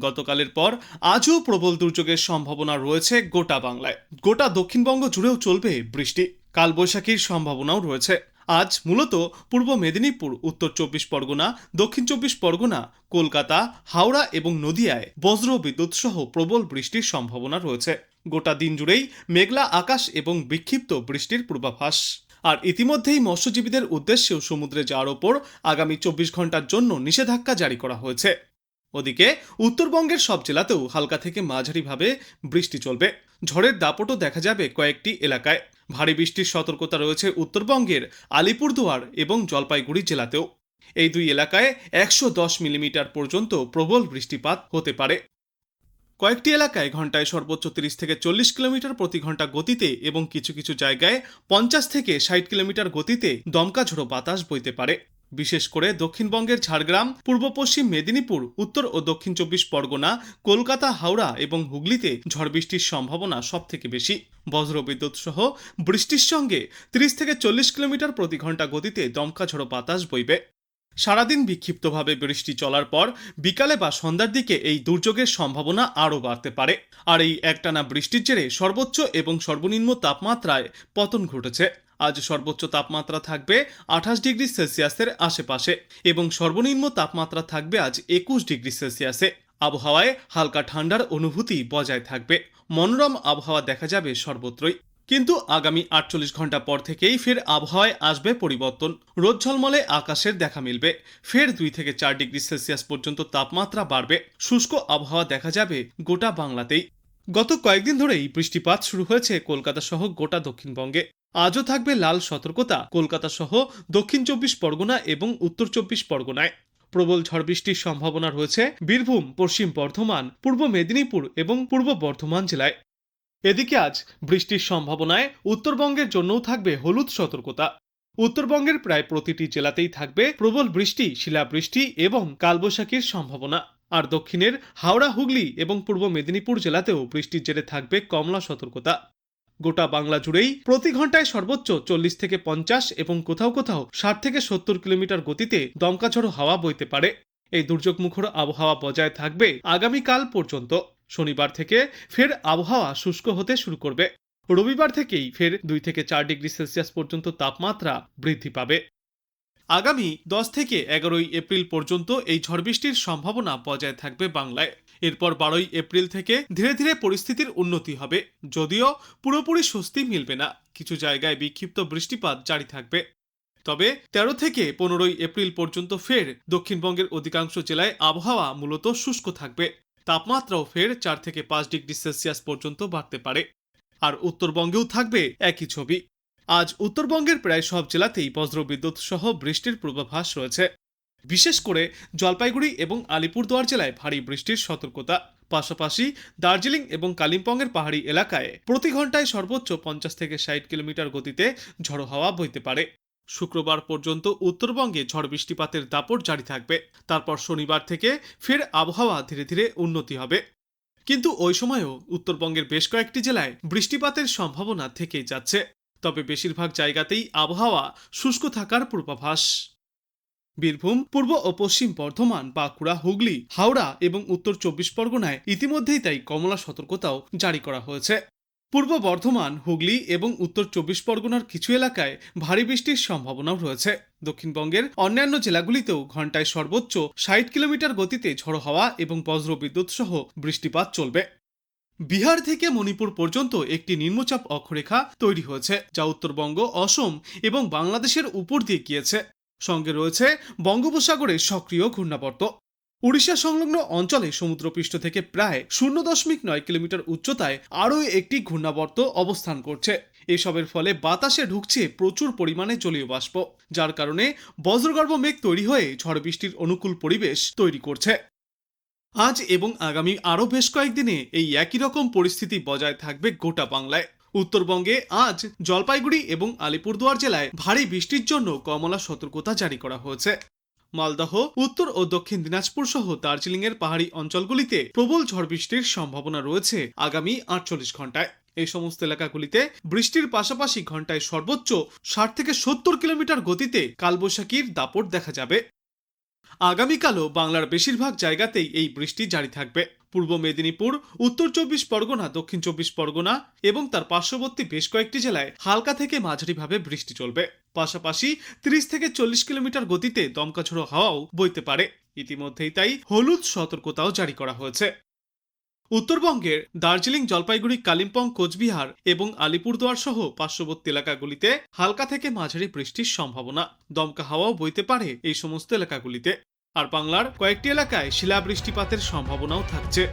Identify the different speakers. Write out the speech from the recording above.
Speaker 1: গতকালের পর আজও প্রবল দুর্যোগের সম্ভাবনা রয়েছে গোটা বাংলায়। গোটা দক্ষিণবঙ্গ জুড়েও চলবে বৃষ্টি, কালবৈশাখীর সম্ভাবনাও রয়েছে। আজ মূলত পূর্ব মেদিনীপুর, উত্তর চব্বিশ পরগনা, দক্ষিণ চব্বিশ পরগনা, কলকাতা, হাওড়া এবং নদিয়ায় বজ্র বিদ্যুৎ সহ প্রবল বৃষ্টির সম্ভাবনা রয়েছে। গোটা দিন জুড়েই মেঘলা আকাশ এবং বিক্ষিপ্ত বৃষ্টির পূর্বাভাস। আর ইতিমধ্যেই মৎস্যজীবীদের উদ্দেশ্যেও সমুদ্রে যাওয়ার ওপর আগামী 24 ঘন্টার জন্য নিষেধাজ্ঞা জারি করা হয়েছে। ওদিকে উত্তরবঙ্গের সব জেলাতেও হালকা থেকে মাঝারিভাবে বৃষ্টি চলবে। ঝড়ের দাপটও দেখা যাবে কয়েকটি এলাকায়। ভারী বৃষ্টির সতর্কতা রয়েছে উত্তরবঙ্গের আলিপুরদুয়ার এবং জলপাইগুড়ি জেলাতেও। এই দুই এলাকায় 110 মিলিমিটার পর্যন্ত প্রবল বৃষ্টিপাত হতে পারে। কয়েকটি এলাকায় ঘন্টায় সর্বোচ্চ 30 থেকে 40 কিলোমিটার প্রতি ঘন্টা গতিতে এবং কিছু কিছু জায়গায় 50 থেকে 60 কিলোমিটার গতিতে দমকা ঝোড়ো বাতাস বইতে পারে। বিশেষ করে দক্ষিণবঙ্গের ঝাড়গ্রাম, পূর্ব পশ্চিম মেদিনীপুর, উত্তর ও দক্ষিণ চব্বিশ পরগনা, কলকাতা, হাওড়া এবং হুগলিতে ঝড় বৃষ্টির সম্ভাবনা সব থেকে বেশি। বজ্রবিদ্যুৎ সহ বৃষ্টির সঙ্গে 30 থেকে 40 কিলোমিটার প্রতি ঘন্টা গতিতে দমকা ঝোড়ো বাতাস বইবে। সারাদিন বিক্ষিপ্তভাবে বৃষ্টি চলার পর বিকালে বা সন্ধ্যার দিকে এই দুর্যোগের সম্ভাবনা আরও বাড়তে পারে। আর এই একটানা বৃষ্টির জেরে সর্বোচ্চ এবং সর্বনিম্ন তাপমাত্রায় পতন ঘটেছে। আজ সর্বোচ্চ তাপমাত্রা থাকবে 28 ডিগ্রি সেলসিয়াসের আশেপাশে এবং সর্বনিম্ন তাপমাত্রা থাকবে আজ 21 ডিগ্রি সেলসিয়াসে। আবহাওয়ায় হালকা ঠান্ডার অনুভূতি বজায় থাকবে। মনোরম আবহাওয়া দেখা যাবে সর্বত্রই। কিন্তু আগামী 48 ঘন্টা পর থেকেই ফের আবহাওয়ায় আসবে পরিবর্তন। রোদ ঝলমলে আকাশের দেখা মিলবে। ফের 2 থেকে 4 ডিগ্রি সেলসিয়াস পর্যন্ত তাপমাত্রা বাড়বে। শুষ্ক আবহাওয়া দেখা যাবে গোটা বাংলাতেই। গত কয়েকদিন ধরেই বৃষ্টিপাত শুরু হয়েছে কলকাতা সহ গোটা দক্ষিণবঙ্গে। আজও থাকবে লাল সতর্কতা কলকাতা সহ দক্ষিণ চব্বিশ পরগনা এবং উত্তর চব্বিশ পরগনায়। প্রবল ঝড় বৃষ্টির সম্ভাবনা রয়েছে বীরভূম, পশ্চিম বর্ধমান, পূর্ব মেদিনীপুর এবং পূর্ব বর্ধমান জেলায়। এদিকে আজ বৃষ্টির সম্ভাবনায় উত্তরবঙ্গের জন্যও থাকবে হলুদ সতর্কতা। উত্তরবঙ্গের প্রায় প্রতিটি জেলাতেই থাকবে প্রবল বৃষ্টি, শিলাবৃষ্টি এবং কালবৈশাখীর সম্ভাবনা। আর দক্ষিণের হাওড়া, হুগলি এবং পূর্ব মেদিনীপুর জেলাতেও বৃষ্টির জেরে থাকবে কমলা সতর্কতা। গোটা বাংলা জুড়েই প্রতি ঘন্টায় সর্বোচ্চ 40 থেকে 50 এবং কোথাও কোথাও 60 থেকে 70 কিলোমিটার গতিতে দমকাঝড়ো হাওয়া বইতে পারে। এই দুর্যোগমুখর আবহাওয়া বজায় থাকবে আগামীকাল পর্যন্ত। শনিবার থেকে ফের আবহাওয়া শুষ্ক হতে শুরু করবে। রবিবার থেকেই ফের 2 থেকে 4 ডিগ্রি সেলসিয়াস পর্যন্ত তাপমাত্রা বৃদ্ধি পাবে। আগামী 10 থেকে 11 এপ্রিল পর্যন্ত এই ঝড় বৃষ্টির সম্ভাবনা বজায় থাকবে বাংলায়। এরপর 12 এপ্রিল থেকে ধীরে ধীরে পরিস্থিতির উন্নতি হবে, যদিও পুরোপুরি স্বস্তি মিলবে না। কিছু জায়গায় বিক্ষিপ্ত বৃষ্টিপাত জারি থাকবে। তবে 13 থেকে 15 এপ্রিল পর্যন্ত ফের দক্ষিণবঙ্গের অধিকাংশ জেলায় আবহাওয়া মূলত শুষ্ক থাকবে। তাপমাত্রাও ফের 4 থেকে 5 ডিগ্রি সেলসিয়াস পর্যন্ত বাড়তে পারে। আর উত্তরবঙ্গেও থাকবে একই ছবি। আজ উত্তরবঙ্গের প্রায় সব জেলাতেই বজ্রবিদ্যুৎ সহ বৃষ্টির পূর্বাভাস রয়েছে। বিশেষ করে জলপাইগুড়ি এবং আলিপুরদুয়ার জেলায় ভারী বৃষ্টির সতর্কতা। পাশাপাশি দার্জিলিং এবং কালিম্পংয়ের পাহাড়ি এলাকায় প্রতি ঘন্টায় সর্বোচ্চ 50 থেকে 60 কিলোমিটার গতিতে ঝড়ো হাওয়া বইতে পারে। শুক্রবার পর্যন্ত উত্তরবঙ্গে ঝড় বৃষ্টিপাতের দাপট জারি থাকবে। তারপর শনিবার থেকে ফের আবহাওয়া ধীরে ধীরে উন্নতি হবে। কিন্তু ওই সময়ও উত্তরবঙ্গের বেশ কয়েকটি জেলায় বৃষ্টিপাতের সম্ভাবনা থেকেই যাচ্ছে। তবে বেশিরভাগ জায়গাতেই আবহাওয়া শুষ্ক থাকার পূর্বাভাস। বীরভূম, পূর্ব ও পশ্চিম বর্ধমান, বাঁকুড়া, হুগলি, হাওড়া এবং উত্তর চব্বিশ পরগনায় ইতিমধ্যেই তাই কমলা সতর্কতাও জারি করা হয়েছে। পূর্ব বর্ধমান, হুগলি এবং উত্তর চব্বিশ পরগনার কিছু এলাকায় ভারী বৃষ্টির সম্ভাবনাও রয়েছে। দক্ষিণবঙ্গের অন্যান্য জেলাগুলিতেও ঘন্টায় সর্বোচ্চ 60 কিলোমিটার গতিতে ঝড়ো হাওয়া এবং বজ্রবিদ্যুৎ সহ বৃষ্টিপাত চলবে। বিহার থেকে মণিপুর পর্যন্ত একটি নিম্নচাপ অক্ষরেখা তৈরি হয়েছে, যা উত্তরবঙ্গ, অসম এবং বাংলাদেশের উপর দিয়ে গিয়েছে। সঙ্গে রয়েছে বঙ্গোপসাগরে সক্রিয় ঘূর্ণাবর্ত। উড়িষ্যা সংলগ্ন অঞ্চলে সমুদ্রপৃষ্ঠ থেকে প্রায় 0.9 কিলোমিটার উচ্চতায় আরও একটি ঘূর্ণাবর্ত অবস্থান করছে। এসবের ফলে বাতাসে ঢুকছে প্রচুর পরিমাণে জলীয় বাষ্প, যার কারণে বজ্রগর্ভ মেঘ তৈরি হয়ে ঝড় বৃষ্টির অনুকূল পরিবেশ তৈরি করছে। আজ এবং আগামী আরও বেশ কয়েকদিনে এই একই রকম পরিস্থিতি বজায় থাকবে গোটা বাংলায়। উত্তরবঙ্গে আজ জলপাইগুড়ি এবং আলিপুরদুয়ার জেলায় ভারী বৃষ্টির জন্য কমলা সতর্কতা জারি করা হয়েছে। মালদহ, উত্তর ও দক্ষিণ দিনাজপুর সহ দার্জিলিং এর পাহাড়ি অঞ্চলগুলিতে প্রবল ঝড় বৃষ্টির সম্ভাবনা রয়েছে আগামী 48 ঘন্টায়। এই সমস্ত এলাকাগুলিতে বৃষ্টির পাশাপাশি ঘন্টায় সর্বোচ্চ 60 থেকে 70 কিলোমিটার গতিতে কালবৈশাখীর দাপট দেখা যাবে। আগামীকালও বাংলার বেশিরভাগ জায়গাতেই এই বৃষ্টি জারি থাকবে। পূর্ব মেদিনীপুর, উত্তর 24 পরগনা, দক্ষিণ 24 পরগনা এবং তার পার্শ্ববর্তী বেশ কয়েকটি জেলায় হালকা থেকে মাঝারিভাবে বৃষ্টি চলবে। পাশাপাশি 30 থেকে 40 কিলোমিটার গতিতে দমকা ঝোড়ো হাওয়াও বইতে পারে। ইতিমধ্যেই তাই হলুদ সতর্কতাও জারি করা হয়েছে। উত্তরবঙ্গের দার্জিলিং, জলপাইগুড়ি, কালিম্পং, কোচবিহার এবং আলিপুরদুয়ার সহ পার্শ্ববর্তী এলাকাগুলিতে হালকা থেকে মাঝারি বৃষ্টির সম্ভাবনা। দমকা হাওয়াও বইতে পারে এই সমস্ত এলাকাগুলিতে। আর বাংলার কয়েকটি এলাকায় শিলাবৃষ্টিপাতের সম্ভাবনাও থাকছে।